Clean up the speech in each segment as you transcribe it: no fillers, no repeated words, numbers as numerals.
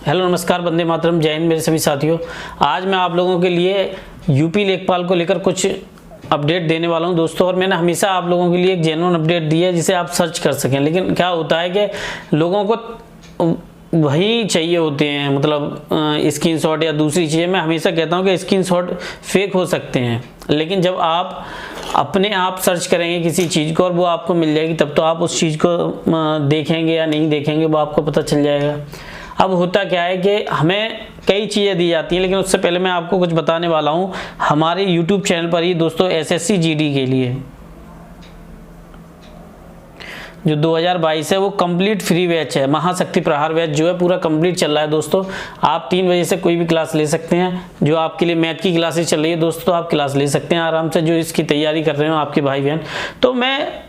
Hello नमस्कार, वंदे मातरम, जय हिंद मेरे सभी साथियों। आज मैं आप लोगों के लिए यूपी लेखपाल को लेकर कुछ अपडेट देने वाला हूं दोस्तों। और मैंने हमेशा आप लोगों के लिए एक जेन्युइन अपडेट दी है जिसे आप सर्च कर सकें। लेकिन क्या होता है कि लोगों को वही चाहिए होते हैं, मतलब स्क्रीनशॉट या दूसरी चीज़ें। मैं हमेशा कहता हूं कि स्क्रीनशॉट फेक हो सकते हैं, लेकिन जब आप अपने आप सर्च करेंगे किसी चीज़ को और वो आपको मिल जाएगी, तब तो आप उस चीज़ को देखेंगे या नहीं देखेंगे वो आपको पता चल जाएगा। अब होता क्या है कि हमें कई चीज़ें दी जाती हैं, लेकिन उससे पहले मैं आपको कुछ बताने वाला हूं हमारे YouTube चैनल पर ही दोस्तों। एसएससी जीडी के लिए जो 2022 है वो कंप्लीट फ्री बैच है। महाशक्ति प्रहार बैच जो है पूरा कंप्लीट चल रहा है दोस्तों। आप 3 बजे से कोई भी क्लास ले सकते हैं। जो आपके लिए मैथ की क्लासेस चल रही है दोस्तों, आप क्लास ले सकते हैं आराम से, जो इसकी तैयारी कर रहे हो आपके भाई बहन। तो मैं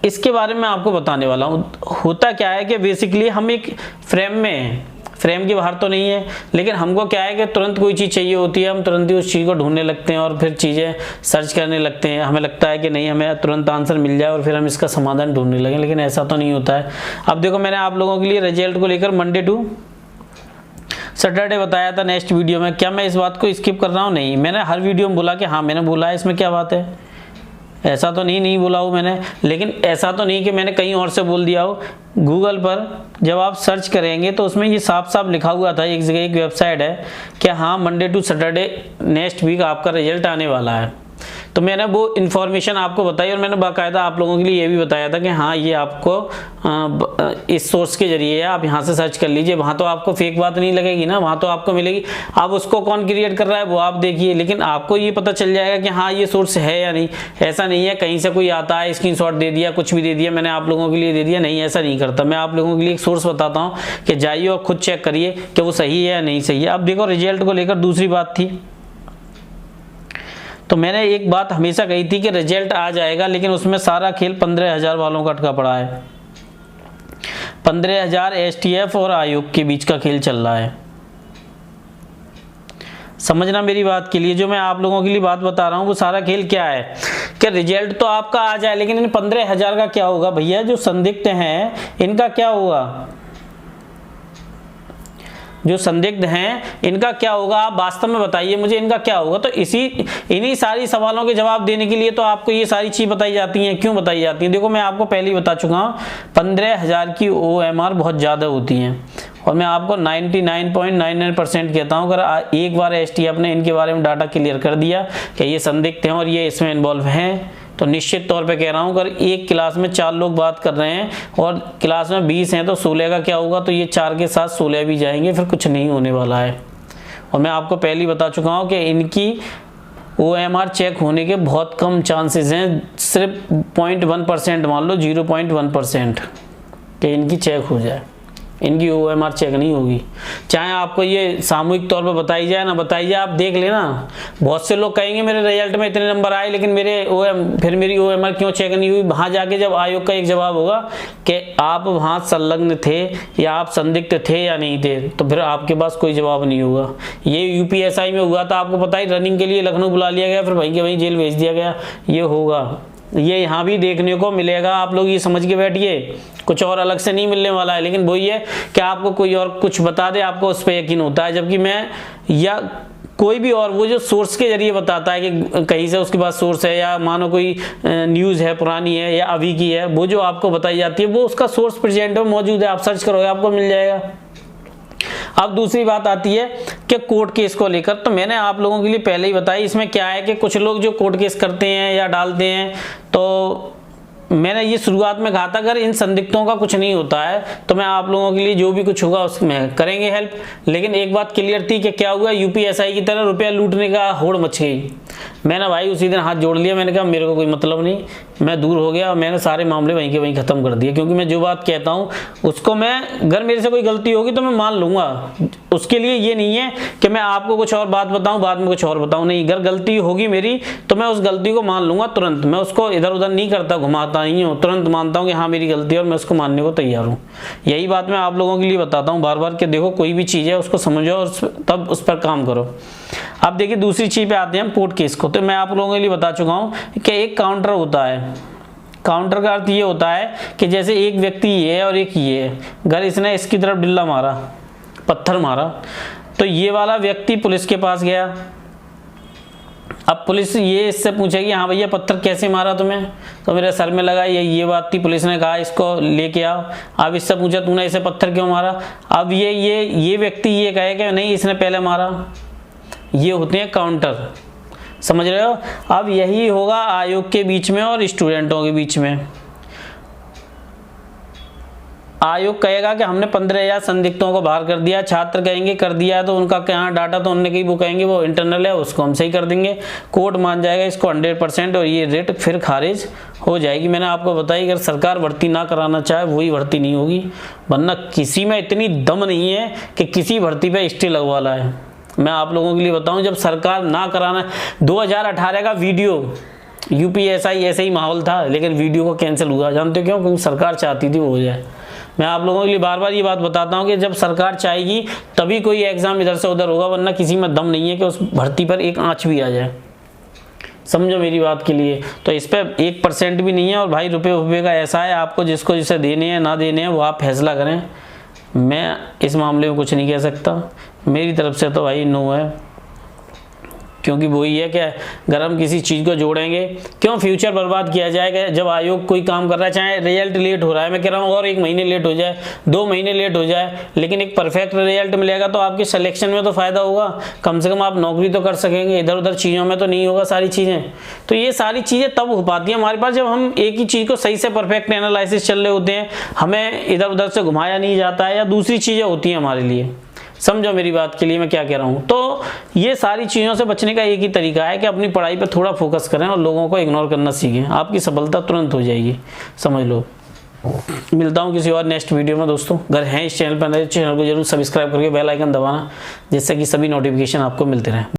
इसके बारे में आपको बताने वाला हूँ। होता क्या है कि बेसिकली हम एक फ्रेम में हैं, फ्रेम के बाहर तो नहीं है, लेकिन हमको क्या है कि तुरंत कोई चीज़ चाहिए होती है, हम तुरंत ही उस चीज़ को ढूंढने लगते हैं और फिर चीज़ें सर्च करने लगते हैं। हमें लगता है कि नहीं, हमें तुरंत आंसर मिल जाए और फिर हम इसका समाधान ढूंढने लगें, लेकिन ऐसा तो नहीं होता है। अब देखो, मैंने आप लोगों के लिए रिजल्ट को लेकर मंडे टू सैटरडे बताया था नेक्स्ट वीडियो में। क्या मैं इस बात को स्किप कर रहा हूँ? नहीं, मैंने हर वीडियो में बोला कि हाँ मैंने बोला है, इसमें क्या बात है। ऐसा तो नहीं बोला हूँ मैंने, लेकिन ऐसा तो नहीं कि मैंने कहीं और से बोल दिया हो। गूगल पर जब आप सर्च करेंगे तो उसमें ये साफ साफ लिखा हुआ था, एक जगह एक वेबसाइट है कि हाँ Monday to Saturday next week आपका रिजल्ट आने वाला है। तो मैंने वो इन्फॉर्मेशन आपको बताई और मैंने बाकायदा आप लोगों के लिए ये भी बताया था कि हाँ ये आपको इस सोर्स के जरिए है, आप यहाँ से सर्च कर लीजिए। वहाँ तो आपको फेक बात नहीं लगेगी ना, वहाँ तो आपको मिलेगी। अब उसको कौन क्रिएट कर रहा है वो आप देखिए, लेकिन आपको ये पता चल जाएगा कि हाँ ये सोर्स है या नहीं। ऐसा नहीं है कहीं से कोई आता है स्क्रीनशॉट दे दिया, कुछ भी दे दिया, मैंने आप लोगों के लिए दे दिया। नहीं, ऐसा नहीं करता। मैं आप लोगों के लिए एक सोर्स बताता हूँ कि जाइए और खुद चेक करिए कि वो सही है या नहीं सही है। अब देखो, रिजल्ट को लेकर दूसरी बात थी, तो मैंने एक बात हमेशा कही थी कि रिजल्ट आ जाएगा, लेकिन उसमें सारा खेल 15,000 वालों का अटका पड़ा है। 15,000 एसटीएफ और आयोग के बीच का खेल चल रहा है। समझना मेरी बात के लिए, जो मैं आप लोगों के लिए बात बता रहा हूँ वो सारा खेल क्या है कि रिजल्ट तो आपका आ जाए, लेकिन इन 15,000 का क्या होगा भैया? जो संदिग्ध हैं इनका क्या होगा? जो संदिग्ध हैं इनका क्या होगा? आप वास्तव में बताइए मुझे, इनका क्या होगा? तो इन्हीं सारी सवालों के जवाब देने के लिए तो आपको ये सारी चीज़ बताई जाती हैं। क्यों बताई जाती हैं? देखो, मैं आपको पहले ही बता चुका हूँ, 15,000 की OMR बहुत ज़्यादा होती हैं और मैं आपको 99.99% कहता हूँ। अगर एक बार एसटीएफ ने इनके बारे में डाटा क्लियर कर दिया कि ये संदिग्ध हैं और ये इसमें इन्वॉल्व हैं, तो निश्चित तौर पे कह रहा हूँ, अगर एक क्लास में 4 लोग बात कर रहे हैं और क्लास में 20 हैं तो 16 का क्या होगा? तो ये 4 के साथ 16 भी जाएंगे, फिर कुछ नहीं होने वाला है। और मैं आपको पहले ही बता चुका हूँ कि इनकी OMR चेक होने के बहुत कम चांसेस हैं, सिर्फ 0.1% मान लो, 0.1% कि इनकी चेक हो जाए। इनकी OMR चेक नहीं होगी, चाहे आपको ये सामूहिक तौर पर बताई जाए ना बताई जाए। आप देख लेना, बहुत से लोग कहेंगे मेरे रिजल्ट में इतने नंबर आए लेकिन फिर मेरी OMR क्यों चेक नहीं हुई? वहाँ जाके जब आयोग का एक जवाब होगा कि आप वहाँ संलग्न थे या आप संदिग्ध थे या नहीं थे, तो फिर आपके पास कोई जवाब नहीं होगा। ये UPSI में हुआ था, आपको पता ही, रनिंग के लिए लखनऊ बुला लिया गया, फिर वहीं के वहीं जेल भेज दिया गया। ये होगा, ये यहाँ भी देखने को मिलेगा। आप लोग ये समझ के बैठिए, कुछ और अलग से नहीं मिलने वाला है। लेकिन वही है कि आपको कोई और कुछ बता दे, आपको उस पर यकीन होता है, जबकि मैं या कोई भी और वो जो सोर्स के जरिए बताता है कि कहीं से उसके पास सोर्स है, या मानो कोई न्यूज़ है पुरानी है या अभी की है, वो जो आपको बताई जाती है वो उसका सोर्स प्रेजेंट में मौजूद है। आप सर्च करोगे आपको मिल जाएगा। अब दूसरी बात आती है कि कोर्ट केस को लेकर, तो मैंने आप लोगों के लिए पहले ही बताई। इसमें क्या है कि कुछ लोग जो कोर्ट केस करते हैं या डालते हैं, तो मैंने ये शुरुआत में कहा था अगर इन संदिग्धों का कुछ नहीं होता है तो मैं आप लोगों के लिए जो भी कुछ होगा उसमें करेंगे हेल्प। लेकिन एक बात क्लियर थी कि क्या हुआ, UPSI की तरह रुपया लूटने का होड़ मच गई। मैंने भाई उसी दिन हाथ जोड़ लिया, मैंने कहा मेरे को कोई मतलब नहीं, मैं दूर हो गया और मैंने सारे मामले वहीं के वहीं ख़त्म कर दिए। क्योंकि मैं जो बात कहता हूँ उसको मैं, अगर मेरे से कोई गलती होगी तो मैं मान लूँगा। उसके लिए ये नहीं है कि मैं आपको कुछ और बात बताऊँ बाद में कुछ और बताऊँ, नहीं। अगर गलती होगी मेरी तो मैं उस गलती को मान लूँगा तुरंत, मैं उसको इधर उधर नहीं करता, घुमाता नहीं हूँ, तुरंत मानता हूँ कि हाँ मेरी गलती है और मैं उसको मानने को तैयार हूँ। यही बात मैं आप लोगों के लिए बताता हूँ बार बार कि देखो, कोई भी चीज़ है उसको समझो और तब उस पर काम करो। अब देखिए दूसरी चीज़ पे आते हैं हम, कोर्ट केस को। तो मैं आप लोगों के लिए बता चुका हूँ कि एक काउंटर होता है। काउंटर का अर्थ ये होता है कि जैसे एक व्यक्ति ये है और एक ये है, अगर इसने इसकी तरफ डिल्ला मारा, पत्थर मारा। तो ये वाला व्यक्ति पुलिस के पास गया। अब पुलिस ये इससे पूछेगी हाँ भैया पत्थर कैसे मारा तुम्हें, तो मेरे सर में लगा ये बात थी, पुलिस ने कहा इसको लेके आओ। अब इससे पूछा तूने इसे पत्थर क्यों मारा, अब ये व्यक्ति ये कहे कि नहीं इसने पहले मारा। ये होते हैं काउंटर, समझ रहे हो। अब यही होगा आयोग के बीच में और स्टूडेंटों के बीच में। आयोग कहेगा कि हमने 15,000 संदिग्धों को बाहर कर दिया, छात्र कहेंगे कर दिया है, तो उनका क्या डाटा तो उनने की वो कहेंगे वो इंटरनल है, उसको हम सही कर देंगे। कोर्ट मान जाएगा इसको 100% और ये रेट फिर खारिज हो जाएगी। मैंने आपको बताई अगर सरकार भर्ती ना कराना चाहे वही भर्ती नहीं होगी, वरना किसी में इतनी दम नहीं है कि किसी भर्ती पे स्टे लगवा लाए। मैं आप लोगों के लिए बताऊं, जब सरकार ना कराना, 2018 का वीडियो UPSI ऐसे ही माहौल था, लेकिन वीडियो को कैंसिल हुआ। जानते हो क्यों? क्योंकि सरकार चाहती थी वो हो जाए। मैं आप लोगों के लिए बार बार ये बात बताता हूँ कि जब सरकार चाहेगी तभी कोई एग्जाम इधर से उधर होगा, वरना किसी में दम नहीं है कि उस भर्ती पर एक आंच भी आ जाए। समझो मेरी बात के लिए। तो इस पर 1% भी नहीं है। और भाई रुपये का ऐसा है, आपको जिसको जिसे देने हैं ना देने हैं वो आप फैसला करें। मैं इस मामले में कुछ नहीं कह सकता, मेरी तरफ से तो भाई नो है। क्योंकि वही है कि अगर हम किसी चीज़ को जोड़ेंगे, क्यों फ्यूचर बर्बाद किया जाएगा। जब आयोग कोई काम कर रहा है, चाहे रिजल्ट लेट हो रहा है, मैं कह रहा हूँ और 1 महीने लेट हो जाए, 2 महीने लेट हो जाए, लेकिन एक परफेक्ट रिजल्ट मिलेगा तो आपके सिलेक्शन में तो फ़ायदा होगा। कम से कम आप नौकरी तो कर सकेंगे, इधर उधर चीज़ों में तो नहीं होगा सारी चीज़ें। तो ये सारी चीज़ें तब हो पाती हैं हमारे पास जब हम एक ही चीज़ को सही से परफेक्ट एनालिसिस चल रहे होते हैं, हमें इधर उधर से घुमाया नहीं जाता है या दूसरी चीज़ें होती हैं हमारे लिए। समझो मेरी बात के लिए मैं क्या कह रहा हूँ। तो ये सारी चीज़ों से बचने का एक ही तरीका है कि अपनी पढ़ाई पे थोड़ा फोकस करें और लोगों को इग्नोर करना सीखें, आपकी सफलता तुरंत हो जाएगी, समझ लो। मिलता हूँ किसी और नेक्स्ट वीडियो में दोस्तों। अगर हैं इस चैनल पर नए, चैनल को जरूर सब्सक्राइब करके बेल आइकन दबाना, जिससे कि सभी नोटिफिकेशन आपको मिलते रहें।